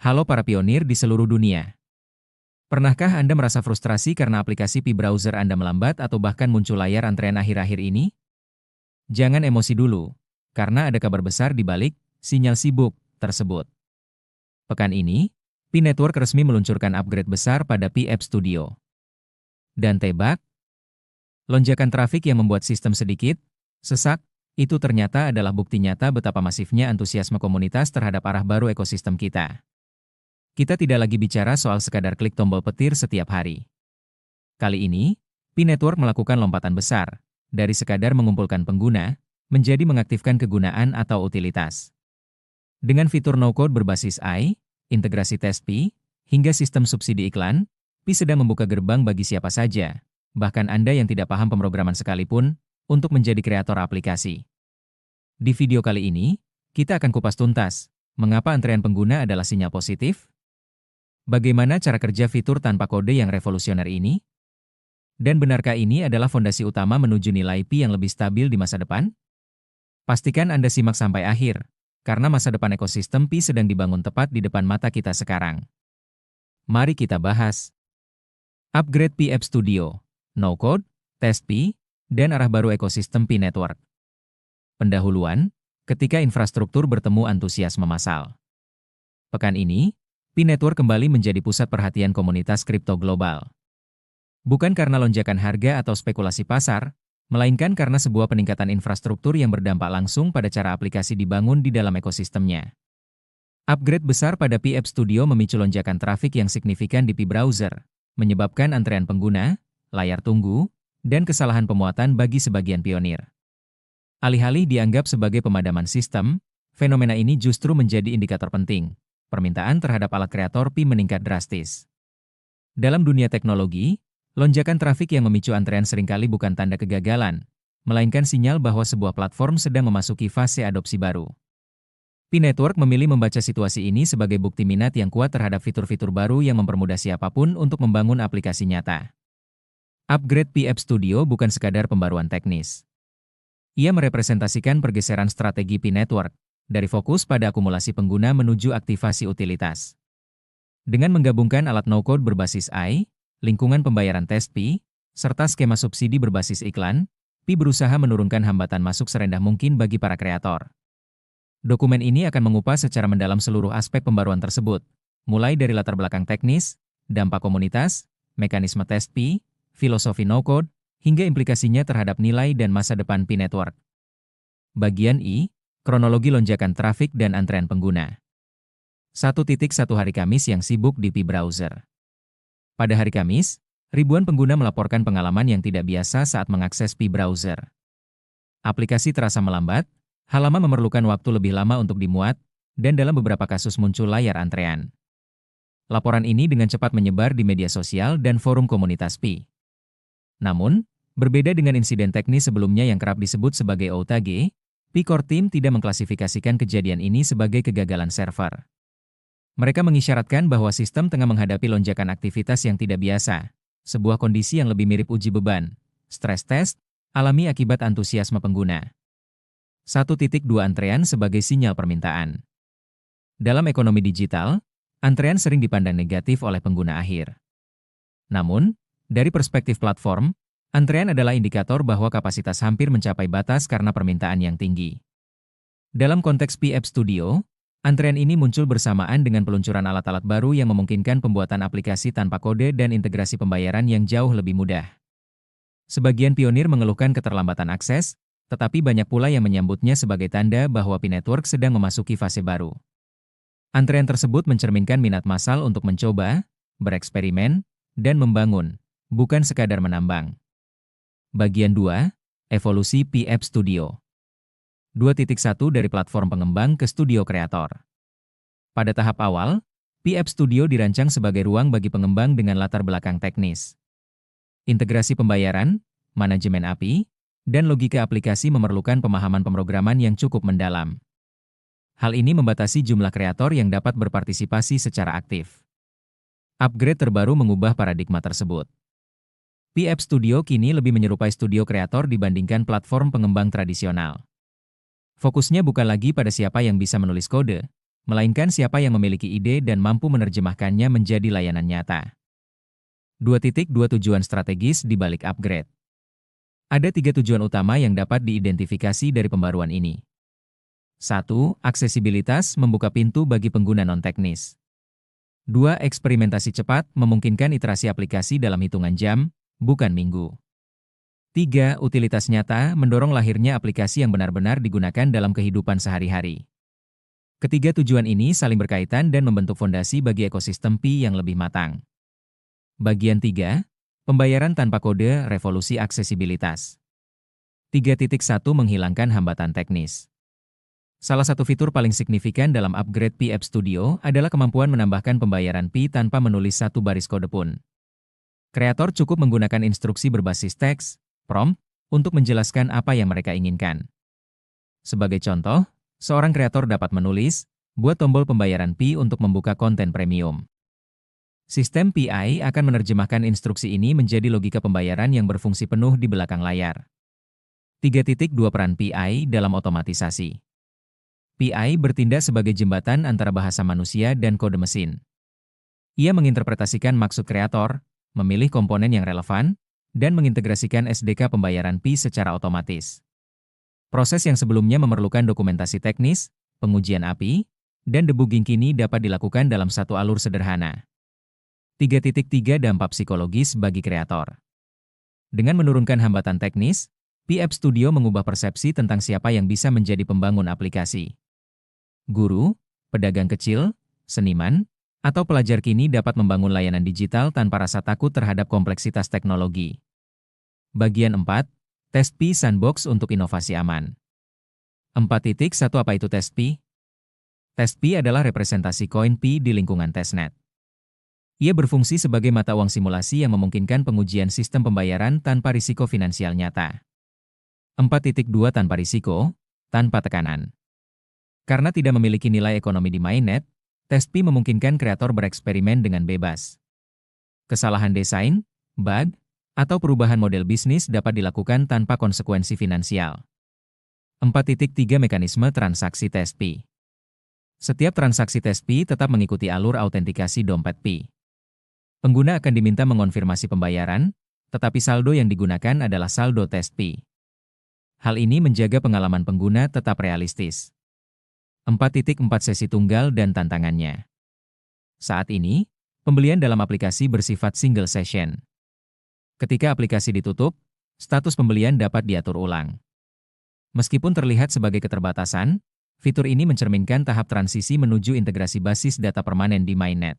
Halo para pionir di seluruh dunia. Pernahkah Anda merasa frustrasi karena aplikasi Pi-browser Anda melambat atau bahkan muncul layar antrean akhir-akhir ini? Jangan emosi dulu, karena ada kabar besar di balik sinyal sibuk tersebut. Pekan ini, Pi Network resmi meluncurkan upgrade besar pada Pi App Studio. Dan tebak, lonjakan trafik yang membuat sistem sedikit sesak, itu ternyata adalah bukti nyata betapa masifnya antusiasme komunitas terhadap arah baru ekosistem kita. Kita tidak lagi bicara soal sekadar klik tombol petir setiap hari. Kali ini, Pi Network melakukan lompatan besar, dari sekadar mengumpulkan pengguna, menjadi mengaktifkan kegunaan atau utilitas. Dengan fitur no-code berbasis AI, integrasi tes Pi, hingga sistem subsidi iklan, Pi sedang membuka gerbang bagi siapa saja, bahkan Anda yang tidak paham pemrograman sekalipun, untuk menjadi kreator aplikasi. Di video kali ini, kita akan kupas tuntas, mengapa antrean pengguna adalah sinyal positif? Bagaimana cara kerja fitur tanpa kode yang revolusioner ini? Dan benarkah ini adalah fondasi utama menuju nilai Pi yang lebih stabil di masa depan? Pastikan Anda simak sampai akhir, karena masa depan ekosistem Pi sedang dibangun tepat di depan mata kita sekarang. Mari kita bahas. Upgrade Pi App Studio, no-code, tes Pi, dan arah baru ekosistem Pi Network. Pendahuluan, ketika infrastruktur bertemu antusiasme massal. Pekan ini, Pi Network kembali menjadi pusat perhatian komunitas kripto global. Bukan karena lonjakan harga atau spekulasi pasar, melainkan karena sebuah peningkatan infrastruktur yang berdampak langsung pada cara aplikasi dibangun di dalam ekosistemnya. Upgrade besar pada Pi App Studio memicu lonjakan trafik yang signifikan di Pi browser, menyebabkan antrean pengguna, layar tunggu, dan kesalahan pemuatan bagi sebagian pionir. Alih-alih dianggap sebagai pemadaman sistem, fenomena ini justru menjadi indikator penting. Permintaan terhadap alat kreator Pi meningkat drastis. Dalam dunia teknologi, lonjakan trafik yang memicu antrean seringkali bukan tanda kegagalan, melainkan sinyal bahwa sebuah platform sedang memasuki fase adopsi baru. Pi Network memilih membaca situasi ini sebagai bukti minat yang kuat terhadap fitur-fitur baru yang mempermudah siapapun untuk membangun aplikasi nyata. Upgrade Pi App Studio bukan sekadar pembaruan teknis. Ia merepresentasikan pergeseran strategi Pi Network, dari fokus pada akumulasi pengguna menuju aktivasi utilitas. Dengan menggabungkan alat no-code berbasis AI, lingkungan pembayaran tes Pi, serta skema subsidi berbasis iklan, Pi berusaha menurunkan hambatan masuk serendah mungkin bagi para kreator. Dokumen ini akan mengupas secara mendalam seluruh aspek pembaruan tersebut, mulai dari latar belakang teknis, dampak komunitas, mekanisme tes Pi, filosofi no-code, hingga implikasinya terhadap nilai dan masa depan Pi Network. Bagian I, kronologi lonjakan trafik dan antrean pengguna. 1.1 hari Kamis yang sibuk di Pi browser. Pada hari Kamis, ribuan pengguna melaporkan pengalaman yang tidak biasa saat mengakses Pi browser. Aplikasi terasa melambat, halaman memerlukan waktu lebih lama untuk dimuat, dan dalam beberapa kasus muncul layar antrean. Laporan ini dengan cepat menyebar di media sosial dan forum komunitas Pi. Namun, berbeda dengan insiden teknis sebelumnya yang kerap disebut sebagai outage, Pi Core Team tidak mengklasifikasikan kejadian ini sebagai kegagalan server. Mereka mengisyaratkan bahwa sistem tengah menghadapi lonjakan aktivitas yang tidak biasa, sebuah kondisi yang lebih mirip uji beban, stress test, alami akibat antusiasme pengguna. 1.2 Antrean sebagai sinyal permintaan. Dalam ekonomi digital, antrean sering dipandang negatif oleh pengguna akhir. Namun, dari perspektif platform, antrean adalah indikator bahwa kapasitas hampir mencapai batas karena permintaan yang tinggi. Dalam konteks Pi App Studio, antrean ini muncul bersamaan dengan peluncuran alat-alat baru yang memungkinkan pembuatan aplikasi tanpa kode dan integrasi pembayaran yang jauh lebih mudah. Sebagian pionir mengeluhkan keterlambatan akses, tetapi banyak pula yang menyambutnya sebagai tanda bahwa Pi Network sedang memasuki fase baru. Antrean tersebut mencerminkan minat massal untuk mencoba, bereksperimen, dan membangun, bukan sekadar menambang. Bagian 2, Evolusi Pi App Studio. 2.1 Dari platform pengembang ke studio kreator. Pada tahap awal, Pi App Studio dirancang sebagai ruang bagi pengembang dengan latar belakang teknis. Integrasi pembayaran, manajemen API, dan logika aplikasi memerlukan pemahaman pemrograman yang cukup mendalam. Hal ini membatasi jumlah kreator yang dapat berpartisipasi secara aktif. Upgrade terbaru mengubah paradigma tersebut. Pi App Studio kini lebih menyerupai studio kreator dibandingkan platform pengembang tradisional. Fokusnya bukan lagi pada siapa yang bisa menulis kode, melainkan siapa yang memiliki ide dan mampu menerjemahkannya menjadi layanan nyata. 2.2 Tujuan strategis di balik upgrade. Ada 3 tujuan utama yang dapat diidentifikasi dari pembaruan ini. 1. Aksesibilitas membuka pintu bagi pengguna non-teknis. 2. Eksperimentasi cepat memungkinkan iterasi aplikasi dalam hitungan jam, bukan minggu. 3. Utilitas nyata mendorong lahirnya aplikasi yang benar-benar digunakan dalam kehidupan sehari-hari. Ketiga tujuan ini saling berkaitan dan membentuk fondasi bagi ekosistem Pi yang lebih matang. Bagian 3. Pembayaran tanpa kode, revolusi aksesibilitas. 3.1 Menghilangkan hambatan teknis. Salah satu fitur paling signifikan dalam upgrade Pi App Studio adalah kemampuan menambahkan pembayaran Pi tanpa menulis satu baris kode pun. Kreator cukup menggunakan instruksi berbasis teks, prompt, untuk menjelaskan apa yang mereka inginkan. Sebagai contoh, seorang kreator dapat menulis, buat tombol pembayaran Pi untuk membuka konten premium. Sistem PI akan menerjemahkan instruksi ini menjadi logika pembayaran yang berfungsi penuh di belakang layar. 3.2 Peran PI dalam otomatisasi. PI bertindak sebagai jembatan antara bahasa manusia dan kode mesin. Ia menginterpretasikan maksud kreator, memilih komponen yang relevan, dan mengintegrasikan SDK pembayaran Pi secara otomatis. Proses yang sebelumnya memerlukan dokumentasi teknis, pengujian API, dan debugging kini dapat dilakukan dalam satu alur sederhana. 3.3 Dampak psikologis bagi kreator. Dengan menurunkan hambatan teknis, Pi App Studio mengubah persepsi tentang siapa yang bisa menjadi pembangun aplikasi. Guru, pedagang kecil, seniman, atau pelajar kini dapat membangun layanan digital tanpa rasa takut terhadap kompleksitas teknologi. Bagian 4. Test Pi Sandbox untuk inovasi aman. 4.1 Apa itu Test Pi? Test Pi adalah representasi koin Pi di lingkungan testnet. Ia berfungsi sebagai mata uang simulasi yang memungkinkan pengujian sistem pembayaran tanpa risiko finansial nyata. 4.2 Tanpa risiko, tanpa tekanan. Karena tidak memiliki nilai ekonomi di mainnet, Test Pi memungkinkan kreator bereksperimen dengan bebas. Kesalahan desain, bug, atau perubahan model bisnis dapat dilakukan tanpa konsekuensi finansial. 4.3 Mekanisme transaksi Test Pi. Setiap transaksi Test Pi tetap mengikuti alur autentikasi dompet Pi. Pengguna akan diminta mengonfirmasi pembayaran, tetapi saldo yang digunakan adalah saldo Test Pi. Hal ini menjaga pengalaman pengguna tetap realistis. 4.4 Sesi tunggal dan tantangannya. Saat ini, pembelian dalam aplikasi bersifat single session. Ketika aplikasi ditutup, status pembelian dapat diatur ulang. Meskipun terlihat sebagai keterbatasan, fitur ini mencerminkan tahap transisi menuju integrasi basis data permanen di mainnet.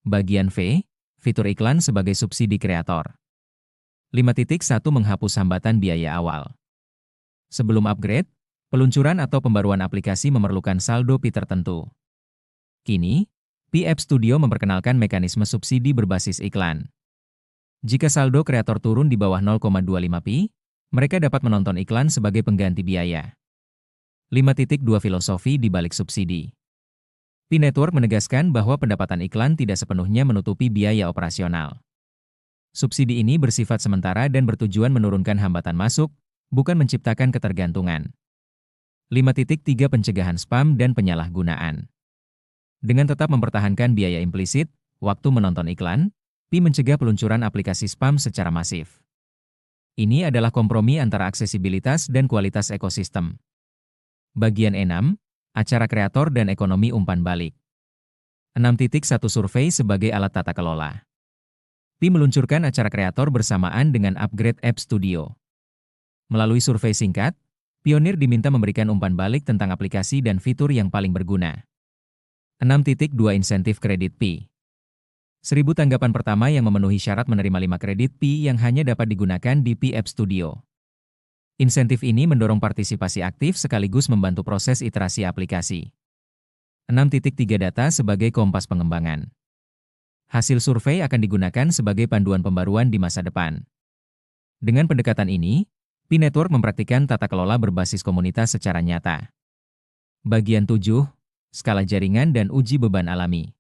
Bagian V, fitur iklan sebagai subsidi kreator. 5.1 Menghapus hambatan biaya awal. Sebelum upgrade, peluncuran atau pembaruan aplikasi memerlukan saldo Pi tertentu. Kini, Pi App Studio memperkenalkan mekanisme subsidi berbasis iklan. Jika saldo kreator turun di bawah 0,25 Pi, mereka dapat menonton iklan sebagai pengganti biaya. 5.2 Filosofi di balik subsidi. Pi Network menegaskan bahwa pendapatan iklan tidak sepenuhnya menutupi biaya operasional. Subsidi ini bersifat sementara dan bertujuan menurunkan hambatan masuk, bukan menciptakan ketergantungan. 5.3 Pencegahan spam dan penyalahgunaan. Dengan tetap mempertahankan biaya implisit, waktu menonton iklan, Pi mencegah peluncuran aplikasi spam secara masif. Ini adalah kompromi antara aksesibilitas dan kualitas ekosistem. Bagian 6. Acara kreator dan ekonomi umpan balik. 6.1 Survei sebagai alat tata kelola. Pi meluncurkan acara kreator bersamaan dengan upgrade App Studio. Melalui survei singkat, pionir diminta memberikan umpan balik tentang aplikasi dan fitur yang paling berguna. 6.2 Insentif kredit Pi. 1.000 tanggapan pertama yang memenuhi syarat menerima 5 kredit Pi yang hanya dapat digunakan di Pi App Studio. Insentif ini mendorong partisipasi aktif sekaligus membantu proses iterasi aplikasi. 6.3 Data sebagai kompas pengembangan. Hasil survei akan digunakan sebagai panduan pembaruan di masa depan. Dengan pendekatan ini, Pi Network mempraktikkan tata kelola berbasis komunitas secara nyata. Bagian 7. Skala jaringan dan uji beban alami.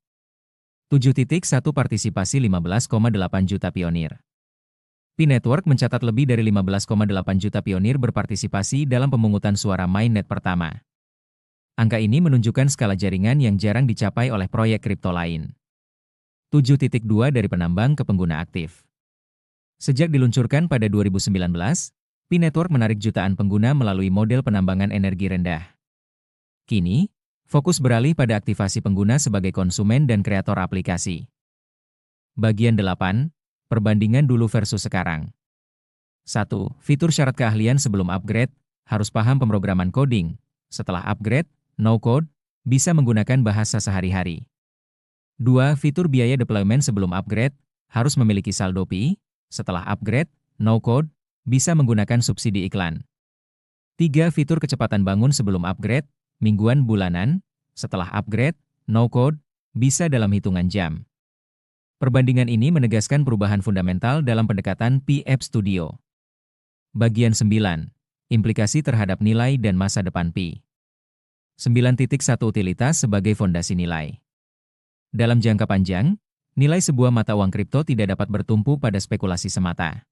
7.1 Partisipasi 15,8 juta pionir. Pi Network mencatat lebih dari 15,8 juta pionir berpartisipasi dalam pemungutan suara mainnet pertama. Angka ini menunjukkan skala jaringan yang jarang dicapai oleh proyek kripto lain. 7.2 dari penambang ke pengguna aktif. Sejak diluncurkan pada 2019, Pi Network menarik jutaan pengguna melalui model penambangan energi rendah. Kini, fokus beralih pada aktivasi pengguna sebagai konsumen dan kreator aplikasi. Bagian 8, perbandingan dulu versus sekarang. 1. Fitur syarat keahlian sebelum upgrade, harus paham pemrograman coding. Setelah upgrade, no code, bisa menggunakan bahasa sehari-hari. 2. Fitur biaya deployment sebelum upgrade, harus memiliki saldo Pi. Setelah upgrade, no code, bisa menggunakan subsidi iklan. 3. Fitur kecepatan bangun sebelum upgrade, mingguan bulanan. Setelah upgrade, no code, bisa dalam hitungan jam. Perbandingan ini menegaskan perubahan fundamental dalam pendekatan Pi App Studio. Bagian 9. Implikasi terhadap nilai dan masa depan Pi. 9.1 Utilitas sebagai fondasi nilai. Dalam jangka panjang, nilai sebuah mata uang kripto tidak dapat bertumpu pada spekulasi semata.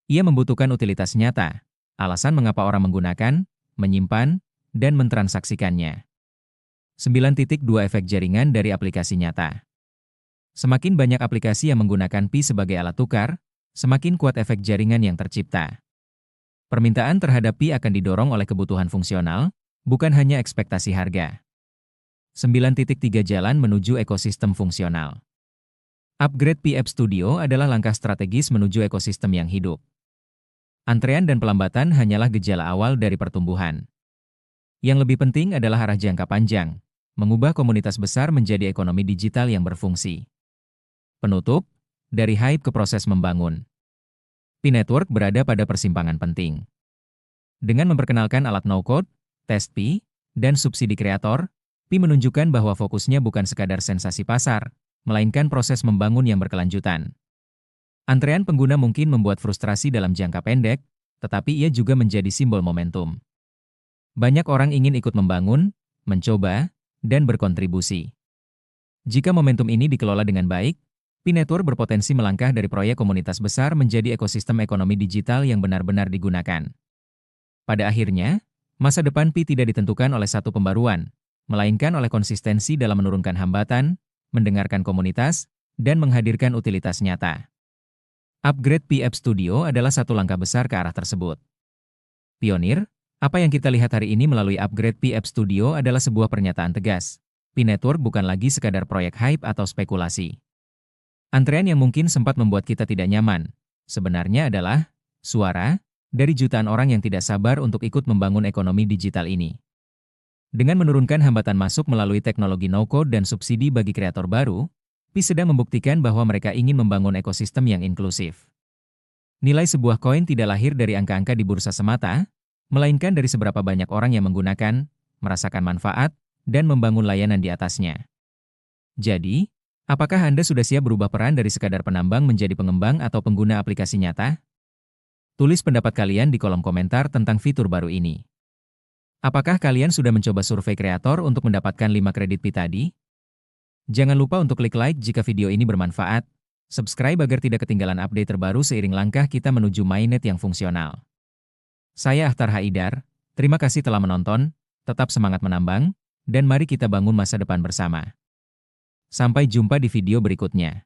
Ia membutuhkan utilitas nyata, alasan mengapa orang menggunakan, menyimpan, dan mentransaksikannya. 9.2 Efek jaringan dari aplikasi nyata. Semakin banyak aplikasi yang menggunakan Pi sebagai alat tukar, semakin kuat efek jaringan yang tercipta. Permintaan terhadap Pi akan didorong oleh kebutuhan fungsional, bukan hanya ekspektasi harga. 9.3 Jalan menuju ekosistem fungsional. Upgrade Pi App Studio adalah langkah strategis menuju ekosistem yang hidup. Antrean dan pelambatan hanyalah gejala awal dari pertumbuhan. Yang lebih penting adalah arah jangka panjang, mengubah komunitas besar menjadi ekonomi digital yang berfungsi. Penutup, dari hype ke proses membangun. Pi Network berada pada persimpangan penting. Dengan memperkenalkan alat no-code, test Pi, dan subsidi kreator, Pi menunjukkan bahwa fokusnya bukan sekadar sensasi pasar, melainkan proses membangun yang berkelanjutan. Antrean pengguna mungkin membuat frustrasi dalam jangka pendek, tetapi ia juga menjadi simbol momentum. Banyak orang ingin ikut membangun, mencoba, dan berkontribusi. Jika momentum ini dikelola dengan baik, Pi Network berpotensi melangkah dari proyek komunitas besar menjadi ekosistem ekonomi digital yang benar-benar digunakan. Pada akhirnya, masa depan Pi tidak ditentukan oleh satu pembaruan, melainkan oleh konsistensi dalam menurunkan hambatan, mendengarkan komunitas, dan menghadirkan utilitas nyata. Upgrade Pi App Studio adalah satu langkah besar ke arah tersebut. Pionir, apa yang kita lihat hari ini melalui upgrade Pi App Studio adalah sebuah pernyataan tegas. Pi Network bukan lagi sekadar proyek hype atau spekulasi. Antrean yang mungkin sempat membuat kita tidak nyaman, sebenarnya adalah suara dari jutaan orang yang tidak sabar untuk ikut membangun ekonomi digital ini. Dengan menurunkan hambatan masuk melalui teknologi no-code dan subsidi bagi kreator baru, Pi sedang membuktikan bahwa mereka ingin membangun ekosistem yang inklusif. Nilai sebuah koin tidak lahir dari angka-angka di bursa semata, melainkan dari seberapa banyak orang yang menggunakan, merasakan manfaat, dan membangun layanan di atasnya. Jadi, apakah Anda sudah siap berubah peran dari sekadar penambang menjadi pengembang atau pengguna aplikasi nyata? Tulis pendapat kalian di kolom komentar tentang fitur baru ini. Apakah kalian sudah mencoba survei kreator untuk mendapatkan 5 kredit Pi tadi? Jangan lupa untuk klik like jika video ini bermanfaat, subscribe agar tidak ketinggalan update terbaru seiring langkah kita menuju mainnet yang fungsional. Saya Akhtar Haidar, terima kasih telah menonton, tetap semangat menambang, dan mari kita bangun masa depan bersama. Sampai jumpa di video berikutnya.